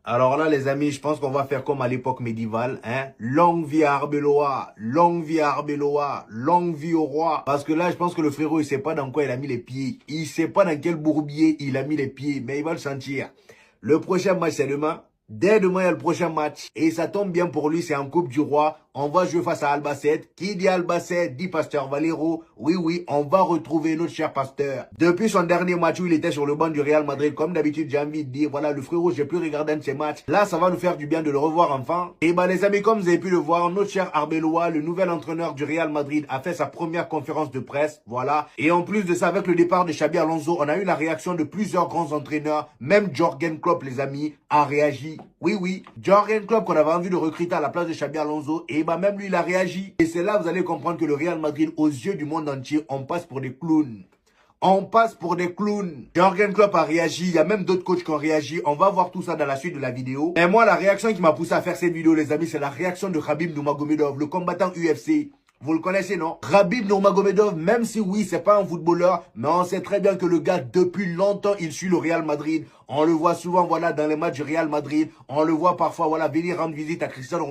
Alors là, les amis, je pense qu'on va faire comme à l'époque médiévale, hein. Longue vie à Arbeloa, longue vie à Arbeloa, longue vie au roi. Parce que là, je pense que le frérot, il sait pas dans quoi il a mis les pieds. Il sait pas dans quel bourbier il a mis les pieds, mais il va le sentir. Le prochain match, c'est demain. Dès demain, il y a le prochain match. Et ça tombe bien pour lui, c'est en Coupe du Roi. On va jouer face à Albacete. Qui dit Albacete dit Pasteur Valero. Oui, oui, on va retrouver notre cher Pasteur. Depuis son dernier match où il était sur le banc du Real Madrid, comme d'habitude, j'ai envie de dire, voilà, le frérot, j'ai plus regardé un de ses matchs. Là, ça va nous faire du bien de le revoir enfin. Et bah, les amis, comme vous avez pu le voir, notre cher Arbeloa, le nouvel entraîneur du Real Madrid, a fait sa première conférence de presse. Voilà. Et en plus de ça, avec le départ de Xabi Alonso, on a eu la réaction de plusieurs grands entraîneurs. Même Jürgen Klopp, les amis, a réagi. Oui, oui. Jürgen Klopp, qu'on avait envie de recruter à la place de Xabi Alonso, et bah, même lui, il a réagi. Et c'est là, vous allez comprendre que le Real Madrid, aux yeux du monde entier, on passe pour des clowns. On passe pour des clowns. Jürgen Klopp a réagi. Il y a même d'autres coachs qui ont réagi. On va voir tout ça dans la suite de la vidéo. Et moi, la réaction qui m'a poussé à faire cette vidéo, les amis, c'est la réaction de Khabib Nurmagomedov, le combattant UFC. Vous le connaissez, non? Khabib Nurmagomedov, même si oui, c'est pas un footballeur, mais on sait très bien que le gars, depuis longtemps, il suit le Real Madrid. On le voit souvent, voilà, dans les matchs du Real Madrid. On le voit parfois, voilà, venir rendre visite à Cristiano Ronaldo.